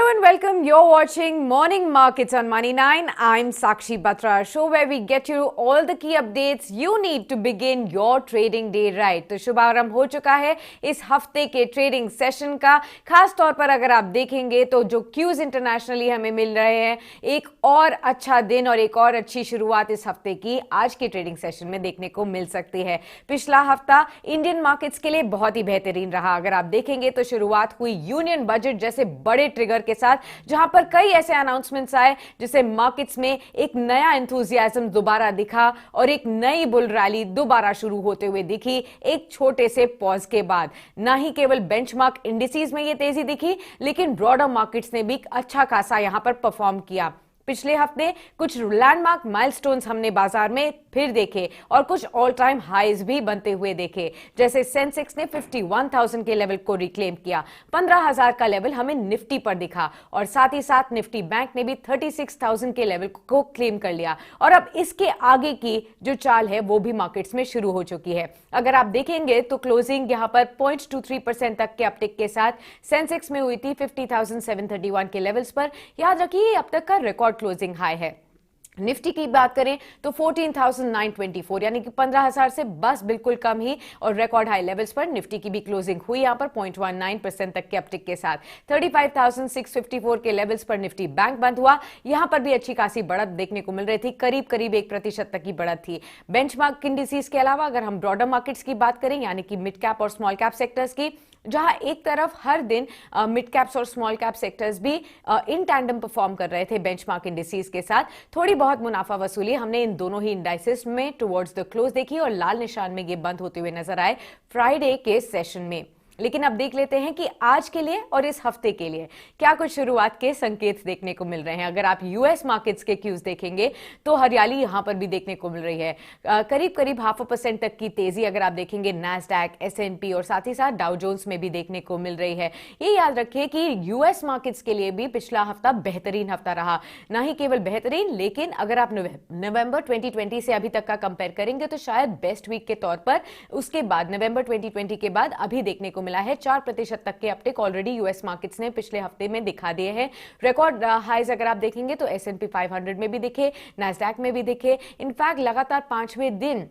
and welcome. You're watching Morning Markets on Money9. I'm Sakshi Batra, show where we get you all the key updates you need to begin your trading day right. तो शुभारंभ हो चुका है इस हफ्ते के trading session का। खास तौर पर अगर आप देखेंगे तो जो क्यूज इंटरनेशनली हमें मिल रहे हैं, एक और अच्छा दिन और एक और अच्छी शुरुआत इस हफ्ते की आज के ट्रेडिंग सेशन में देखने को मिल सकती है। पिछला हफ्ता इंडियन मार्केट्स के लिए बहुत ही बेहतरीन रहा। अगर आप देखेंगे तो शुरुआत हुई यूनियन बजट जैसे बड़े ट्रिगर के साथ, जहां पर कई ऐसे अनाउंसमेंट्स आए जिससे मार्केट्स में एक नया एंथुसियाज्म दोबारा दिखा और एक नई बुल रैली दोबारा शुरू होते हुए दिखी एक छोटे से पॉज के बाद। ना ही केवल बेंचमार्क इंडिसेस में यह तेजी दिखी, लेकिन ब्रॉडर मार्केट्स ने भी अच्छा खासा यहां पर परफॉर्म किया। पिछले हफ्ते कुछ लैंडमार्क माइलस्टोन्स हमने बाजार में फिर देखे और कुछ ऑल टाइम हाईज भी बनते हुए देखे। जैसे सेंसेक्स ने 51,000 के लेवल को रिक्लेम किया, 15,000 का लेवल हमें निफ्टी पर दिखा और साथ ही साथ निफ्टी बैंक ने भी 36,000 के लेवल को क्लेम कर लिया। और अब इसके आगे की जो चाल है वो भी मार्केट्स में शुरू हो चुकी है। अगर आप देखेंगे तो क्लोजिंग यहां पर 0.23% तक के अपटिक के साथ सेंसेक्स में हुई थी 50,731 के लेवल्स पर। याद रखिए अब तक का रिकॉर्ड क्लोजिंग हाई है। निफ्टी की बात करें तो 14,924 यानी कि 15,000 से बस बिल्कुल कम ही और रिकॉर्ड हाई लेवल्स पर निफ्टी की भी क्लोजिंग हुई यहां पर 0.19% तक के अपटिक के साथ। 35,654 के लेवल्स पर निफ्टी बैंक बंद हुआ। यहां पर भी अच्छी खासी बढ़त देखने को मिल रही थी, करीब करीब 1% तक की बढ़त थी। बेंचमार्क इंडिसेस के अलावा अगर हम ब्रॉडर मार्केट्स की बात करें यानी कि मिड कैप और स्मॉल कैप सेक्टर्स की, जहां एक तरफ हर दिन मिड कैप्स और स्मॉल कैप सेक्टर्स भी इन टैंडम परफॉर्म कर रहे थे बेंचमार्क इंडिसेस के साथ, थोड़ी बहुत मुनाफा वसूली हमने इन दोनों ही इंडाइसेस में टुवर्ड्स द क्लोज देखी और लाल निशान में ये बंद होते हुए नजर आए फ्राइडे के सेशन में। लेकिन अब देख लेते हैं कि आज के लिए और इस हफ्ते के लिए क्या कुछ शुरुआत के संकेत देखने को मिल रहे हैं। अगर आप यूएस मार्केट्स के क्यूज देखेंगे तो हरियाली यहां पर भी देखने को मिल रही है, करीब करीब 0.5% तक की तेजी अगर आप देखेंगे नैस्डैक, एसएनपी और साथ ही साथ डाउ जोन्स में भी देखने को मिल रही है। ये याद रखिए कि यूएस मार्केट्स के लिए भी पिछला हफ्ता बेहतरीन हफ्ता रहा। ना ही केवल बेहतरीन, लेकिन अगर आप नवंबर 2020 से अभी तक का कंपेयर करेंगे तो शायद बेस्ट वीक के तौर पर उसके बाद नवंबर 2020 के बाद अभी देखने को मिला है 4% तक के अपटिक ऑलरेडी यूएस मार्केट्स ने पिछले हफ्ते में दिखा दिए हैं। रिकॉर्ड हाईज अगर आप देखेंगे तो एसएनपी 500 में भी दिखे, नैस्डैक में भी दिखे। इनफैक्ट लगातार 5वें दिन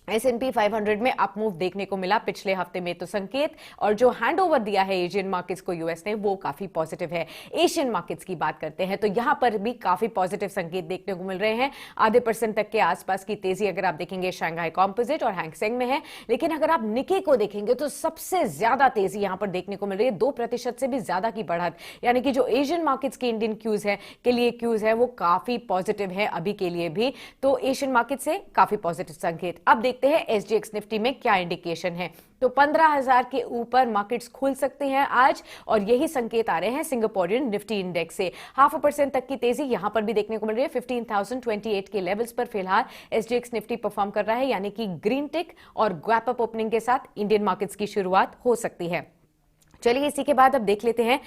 S&P 500 में अप मूव देखने को मिला पिछले हफ्ते में। तो संकेत और जो हैंडओवर दिया है एशियन मार्केट्स को यूएस ने वो काफी पॉजिटिव है। एशियन मार्केट्स की बात करते हैं तो यहां पर भी काफी पॉजिटिव संकेत देखने को मिल रहे हैं। 0.5% तक के आसपास की तेजी अगर आप देखेंगे शंघाई कॉम्पोजिट और हैंगसेंग में है, लेकिन अगर आप निके को देखेंगे तो सबसे ज्यादा तेजी यहां पर देखने को मिल रही है, 2% से भी ज्यादा की बढ़त। यानी कि जो एशियन मार्केट्स की इंडियन क्यूज है के लिए क्यूज है वो काफी पॉजिटिव है अभी के लिए भी। तो एशियन मार्केट से काफी पॉजिटिव संकेत। अब देखते हैं एसजीएक्स निफ्टी में क्या इंडिकेशन है। तो 15,000 के ऊपर मार्केट्स खुल सकते हैं आज और यही संकेत आ रहे हैं सिंगापुरियन निफ्टी इंडेक्स से। 0.5% तक की तेजी यहां पर भी देखने को मिल रही है। 15,028 के लेवल्स पर फिलहाल एसजीएक्स निफ्टी परफॉर्म कर रहा है, यानी कि ग्रीन टिक और गैप अप ओपनिंग के साथ इंडियन मार्केट्स की शुरुआत हो सकती है। चलिए इसी के बाद अब देख लेते हैं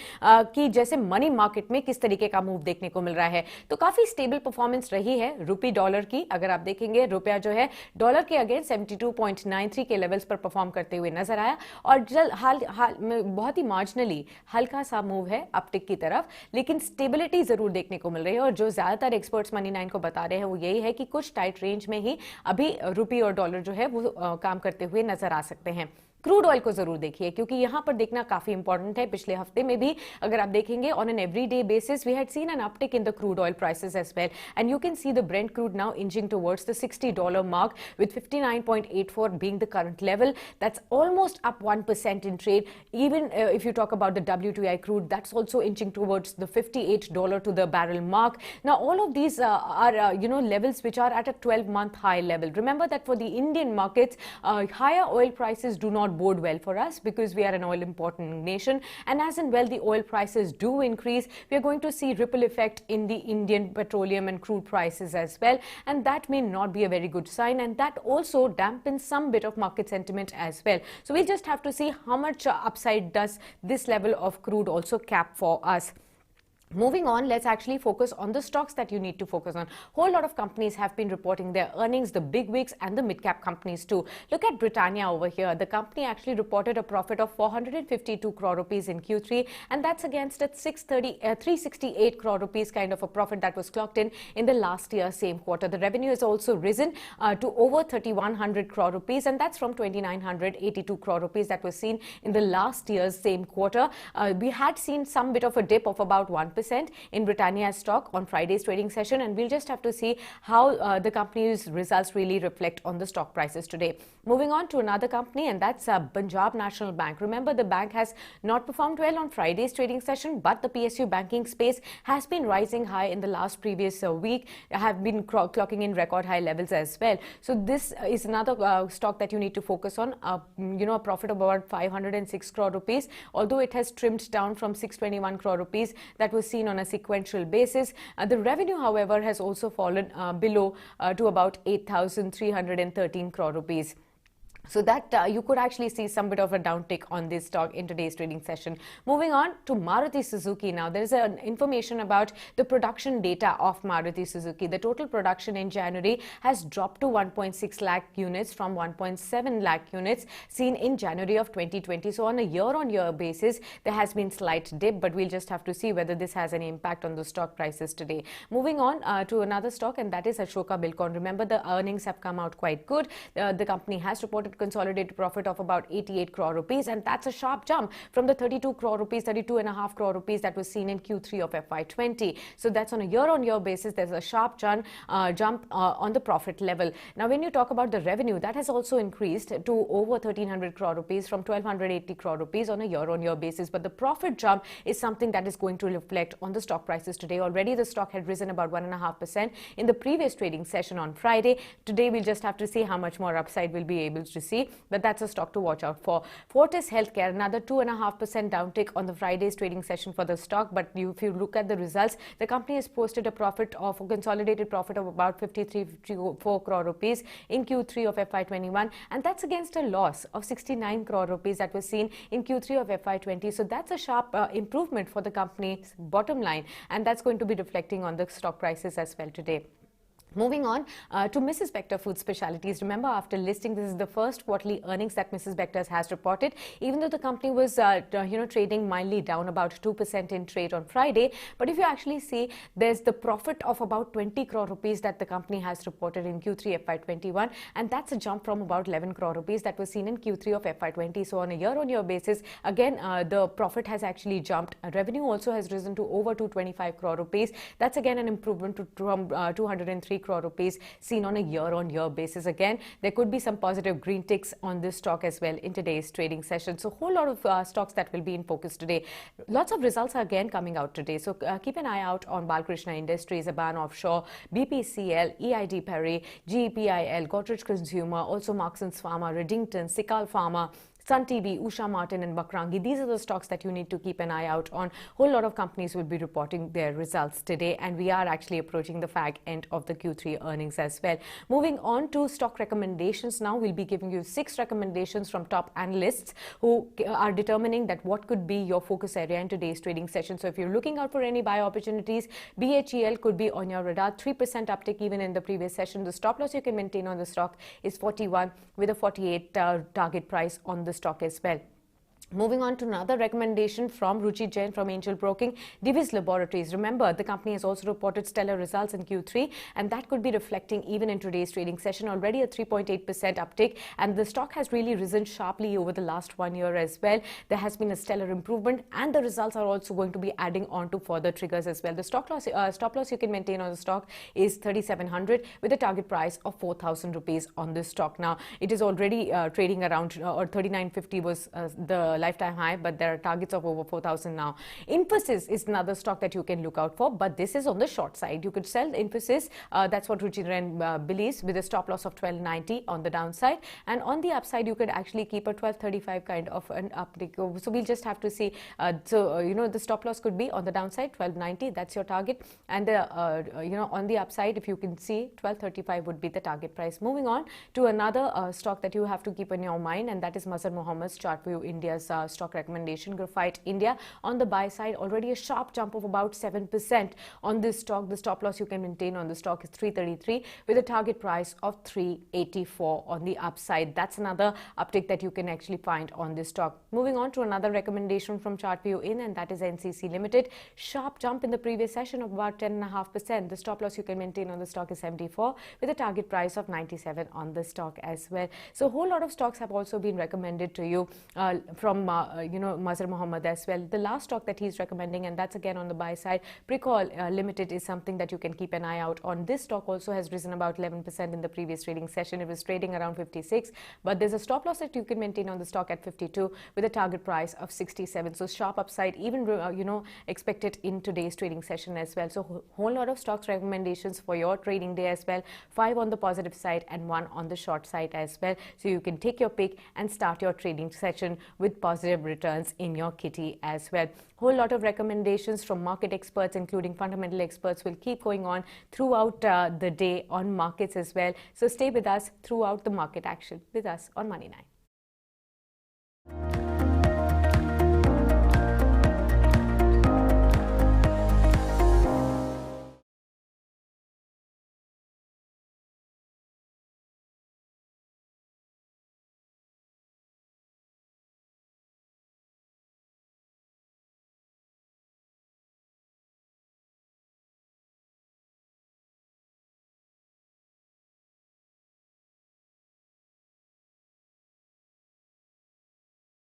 कि जैसे मनी मार्केट में किस तरीके का मूव देखने को मिल रहा है। तो काफी स्टेबल परफॉर्मेंस रही है रुपी डॉलर की। अगर आप देखेंगे रुपया जो है डॉलर के अगेंस्ट 72.93 के लेवल्स पर परफॉर्म करते हुए नजर आया और हाल में बहुत ही मार्जिनली हल्का सा मूव है अपटिक की तरफ, लेकिन स्टेबिलिटी जरूर देखने को मिल रही है। और जो ज्यादातर एक्सपर्ट्स Money9 को बता रहे हैं वो यही है कि कुछ टाइट रेंज में ही अभी रुपी और डॉलर जो है वो काम करते हुए नजर आ सकते हैं। क्रूड ऑयल को जरूर देखिए क्योंकि यहां पर देखना काफी इंपॉर्टेंट है। पिछले हफ्ते में भी अगर आप देखेंगे on an everyday basis we had seen an uptick in the crude oil prices as well and you can see the Brent crude now inching towards the $60 mark with 59.84 being the current level. That's almost up 1% in trade. Even if you talk about the WTI crude, that's also inching towards the $58 to the barrel mark. Now all of these are levels which are at a 12-month high level. Remember that for the Indian markets, higher oil prices do not bode well for us because we are an oil importing nation, and as and well the oil prices do increase, we are going to see ripple effect in the Indian petroleum and crude prices as well, and that may not be a very good sign, and that also dampens some bit of market sentiment as well. So we'll just have to see how much upside does this level of crude also cap for us. Moving on, let's actually focus on the stocks that you need to focus on. Whole lot of companies have been reporting their earnings, the big wigs and the mid-cap companies too. Look at Britannia over here. The company actually reported a profit of 452 crore rupees in Q3, and that's against a 368 crore rupees kind of a profit that was clocked in the last year same quarter. The revenue has also risen to over 3100 crore rupees, and that's from 2982 crore rupees that was seen in the last year's same quarter. We had seen some bit of a dip of about 1% in Britannia's stock on Friday's trading session, and we'll just have to see how the company's results really reflect on the stock prices today. Moving on to another company, and that's Punjab National Bank. Remember, the bank has not performed well on Friday's trading session, but the PSU banking space has been rising high in the last previous week, have been clocking in record high levels as well. So this is another stock that you need to focus on. A profit of about 506 crore rupees, although it has trimmed down from 621 crore rupees that was seen on a sequential basis. The revenue, however, has also fallen below to about 8,313 crore rupees. So that you could actually see some bit of a downtick on this stock in today's trading session. Moving on to Maruti Suzuki now. There is information about the production data of Maruti Suzuki. The total production in January has dropped to 1.6 lakh units from 1.7 lakh units seen in January of 2020. So on a year-on-year basis, there has been slight dip, but we'll just have to see whether this has any impact on the stock prices today. Moving on to another stock, and that is Ashoka Buildcon. Remember, the earnings have come out quite good. The company has reported consolidated profit of about 88 crore rupees, and that's a sharp jump from the 32 crore rupees, 32.5 crore rupees that was seen in Q3 of FY20. So that's on a year-on-year basis. There's a sharp jump on the profit level. Now, when you talk about the revenue, that has also increased to over 1300 crore rupees from 1280 crore rupees on a year-on-year basis. But the profit jump is something that is going to reflect on the stock prices today. Already the stock had risen about 1.5% in the previous trading session on Friday. Today we'll just have to see how much more upside we'll be able to see, but that's a stock to watch out for. Fortis Healthcare, another 2.5% downtick on the Friday's trading session for the stock, but if you look at the results, the company has posted a consolidated profit of about 53-54 crore rupees in Q3 of FY21, and that's against a loss of 69 crore rupees that was seen in Q3 of FY20. So that's a sharp improvement for the company's bottom line, and that's going to be reflecting on the stock prices as well today. Moving on to Mrs. Bector Food Specialities. Remember, after listing, this is the first quarterly earnings that Mrs. Bector's has reported. Even though the company was, trading mildly down about 2% in trade on Friday, but if you actually see, there's the profit of about 20 crore rupees that the company has reported in Q3 FY21, and that's a jump from about 11 crore rupees that was seen in Q3 of FY20. So on a year-on-year basis, again, the profit has actually jumped. Revenue also has risen to over 225 crore rupees. That's again an improvement from 203 crore rupees seen on a year-on-year basis. Again, there could be some positive green ticks on this stock as well in today's trading session. So a whole lot of stocks that will be in focus today. Lots of results are again coming out today. So keep an eye out on Balkrishna Industries, Aban Offshore, BPCL, EID Perry, GEPIL, Godrej Consumer, also Marks & Pharma, Redington, Sikal Pharma, Sun TV, Usha Martin and Bakrangi. These are the stocks that you need to keep an eye out on. Whole lot of companies will be reporting their results today, and we are actually approaching the fag end of the Q3 earnings as well. Moving on to stock recommendations now, we'll be giving you 6 recommendations from top analysts who are determining that what could be your focus area in today's trading session. So if you're looking out for any buy opportunities, BHEL could be on your radar. 3% uptick even in the previous session. The stop loss you can maintain on the stock is 41 with a 48 target price on the stock as well. Moving on to another recommendation from Ruchi Jain from Angel Broking, Divi's Laboratories. Remember, the company has also reported stellar results in Q3, and that could be reflecting even in today's trading session. Already a 3.8% uptick, and the stock has really risen sharply over the last 1 year as well. There has been a stellar improvement, and the results are also going to be adding on to further triggers as well. The stop loss you can maintain on the stock is 3,700 with a target price of 4,000 rupees on this stock. Now, it is already trading around or 3,950 was the lifetime high, but there are targets of over 4,000 now. Infosys is another stock that you can look out for, but this is on the short side. You could sell Infosys, that's what Ruchi Jain believes, with a stop loss of 1290 on the downside, and on the upside you could actually keep a 1235 kind of an uptick. So we'll just have to see. The stop loss could be on the downside 1290, that's your target, and on the upside, if you can see, 1235 would be the target price. Moving on to another stock that you have to keep in your mind, and that is Mazhar Mohammad's Chartview India's stock recommendation. Graphite India on the buy side, already a sharp jump of about 7% on this stock. The stop loss you can maintain on the stock is 333 with a target price of 384 on the upside. That's another uptick that you can actually find on this stock. Moving on to another recommendation from ChartView in, and that is NCC Limited. Sharp jump in the previous session of about 10.5%. The stop loss you can maintain on the stock is 74 with a target price of 97 on the stock as well. So a whole lot of stocks have also been recommended to you from Mazhar Mohammed as well. The last stock that he's recommending, and that's again on the buy side, Precall Limited, is something that you can keep an eye out on. This stock also has risen about 11% in the previous trading session. It was trading around 56, but there's a stop loss that you can maintain on the stock at 52 with a target price of 67. So sharp upside even expected in today's trading session as well. So whole lot of stocks recommendations for your trading day as well. 5 on the positive side and 1 on the short side as well. So you can take your pick and start your trading session with positive returns in your kitty as well. Whole lot of recommendations from market experts, including fundamental experts, will keep going on throughout the day on markets as well. So stay with us throughout the market action with us on Money9.